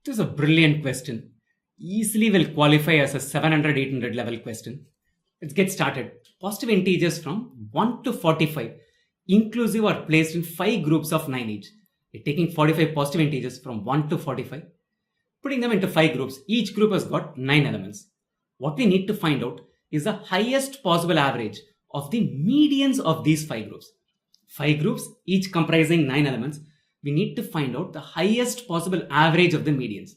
This is a brilliant question. Easily will qualify as a 700, 800 level question. Let's get started. Positive integers from 1 to 45 inclusive are placed in 5 groups of 9 each. We're taking 45 positive integers from 1 to 45, putting them into 5 groups. Each group has got 9 elements. What we need to find out is the highest possible average of the medians of these 5 groups. 5 groups, each comprising 9 elements. We need to find out the highest possible average of the medians.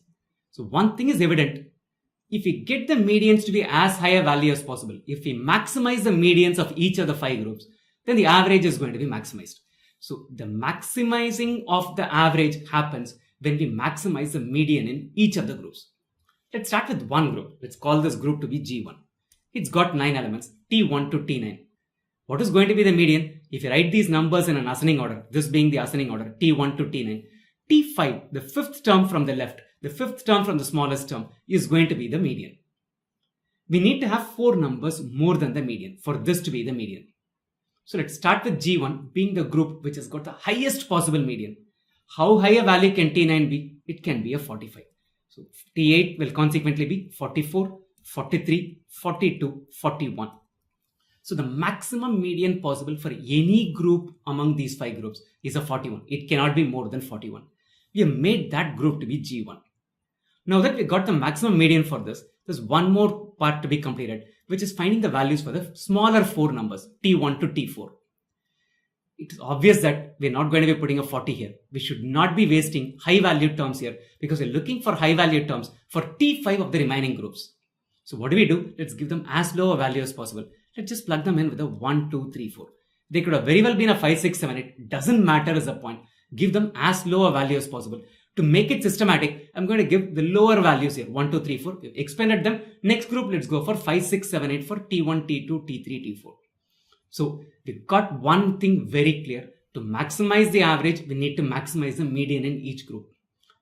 So one thing is evident. If we get the medians to be as high a value as possible, if we maximize the medians of each of the 5 groups, then the average is going to be maximized. So the maximizing of the average happens when we maximize the median in each of the groups. Let's start with one group. Let's call this group to be G1. It's got 9 elements, T1 to T9. What is going to be the median? If you write these numbers in an ascending order, this being the ascending order, T1 to T9, T5, the fifth term from the left, the fifth term from the smallest term, is going to be the median. We need to have 4 numbers more than the median for this to be the median. So let's start with G1 being the group which has got the highest possible median. How high a value can T9 be? It can be a 45. So T8 will consequently be 44, 43, 42, 41. So the maximum median possible for any group among these 5 groups is a 41. It cannot be more than 41. We have made that group to be G1. Now that we got the maximum median for this, there's one more part to be completed, which is finding the values for the smaller 4 numbers, T1 to T4. It's obvious that we're not going to be putting a 40 here. We should not be wasting high value terms here because we're looking for high value terms for T5 of the remaining groups. So what do? Let's give them as low a value as possible. Let's just plug them in with a 1, 2, 3, 4. They could have very well been a 5, 6, 7, 8. Doesn't matter as a point. Give them as low a value as possible. To make it systematic, I'm going to give the lower values here. 1, 2, 3, 4. We've expanded them. Next group, let's go for 5, 6, 7, 8 for T1, T2, T3, T4. So we've got one thing very clear. To maximize the average, we need to maximize the median in each group.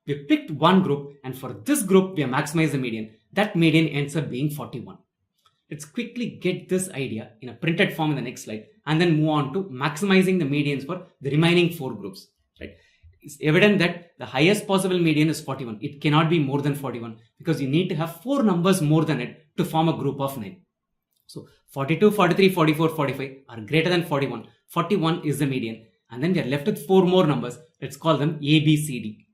We picked one group, and for this group, we have maximized the median. That median ends up being 41. Let's quickly get this idea in a printed form in the next slide and then move on to maximizing the medians for the remaining 4 groups. Right? It's evident that the highest possible median is 41. It cannot be more than 41 because you need to have 4 numbers more than it to form a group of 9. So 42, 43, 44, 45 are greater than 41. 41 is the median. And then we are left with 4 more numbers. Let's call them A, B, C, D.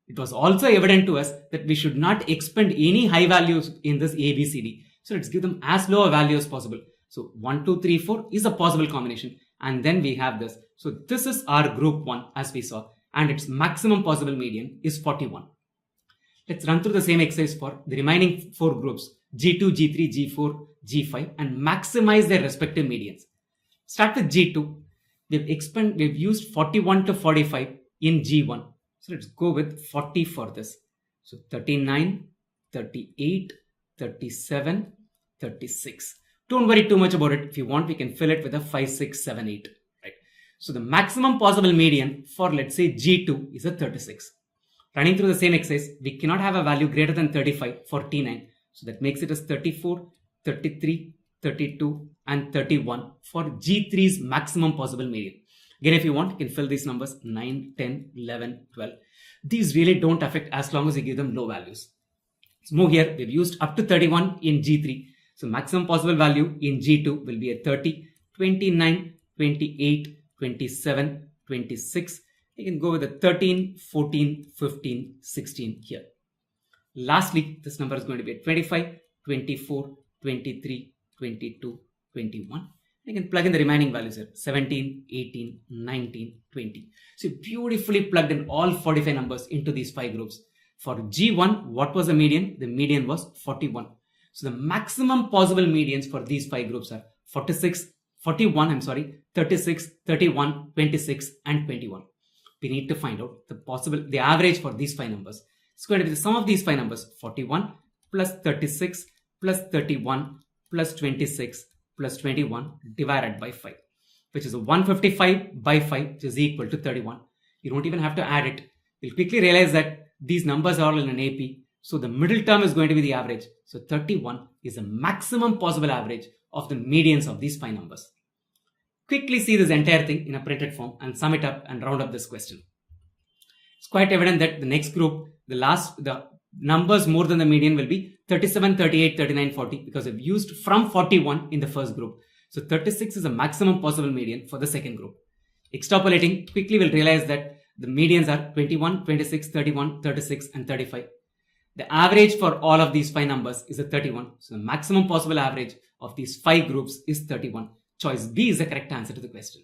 It was also evident to us that we should not expend any high values in this A, B, C, D. So let's give them as low a value as possible. So 1, 2, 3, 4 is a possible combination. And then we have this. So this is our group 1 as we saw. And its maximum possible median is 41. Let's run through the same exercise for the remaining 4 groups. G2, G3, G4, G5 and maximize their respective medians. Start with G2. We've used 41 to 45 in G1. So let's go with 40 for this. So 39, 38, 37, 36. Don't worry too much about it. If you want, we can fill it with a 5, 6, 7, 8. Right? So the maximum possible median for, let's say, G2 is a 36. Running through the same exercise, we cannot have a value greater than 35 for T9. So that makes it as 34, 33, 32, and 31 for G3's maximum possible median. Again, if you want, you can fill these numbers 9, 10, 11, 12. These really don't affect as long as you give them low values. Let's move here. We've used up to 31 in G3. So maximum possible value in G2 will be a 30, 29, 28, 27, 26. You can go with a 13, 14, 15, 16 here. Lastly, this number is going to be a 25, 24, 23, 22, 21. You can plug in the remaining values here. 17, 18, 19, 20. So beautifully plugged in all 45 numbers into these 5 groups. For G1, what was the median? The median was 41. So the maximum possible medians for these 5 groups are 36, 31, 26, and 21. We need to find out the average for these 5 numbers. It's going to be the sum of these 5 numbers, 41 plus 36 plus 31 plus 26 plus 21 divided by 5, which is 155 by 5, which is equal to 31. You don't even have to add it. You'll quickly realize that these numbers are all in an AP. So the middle term is going to be the average. So 31 is the maximum possible average of the medians of these 5 numbers. Quickly see this entire thing in a printed form and sum it up and round up this question. It's quite evident that the next group, the numbers more than the median will be 37, 38, 39, 40 because we've used from 41 in the first group. So 36 is the maximum possible median for the second group. Extrapolating, quickly we'll realize that the medians are 21, 26, 31, 36 and 35. The average for all of these 5 numbers is a 31. So the maximum possible average of these 5 groups is 31. Choice B is the correct answer to the question.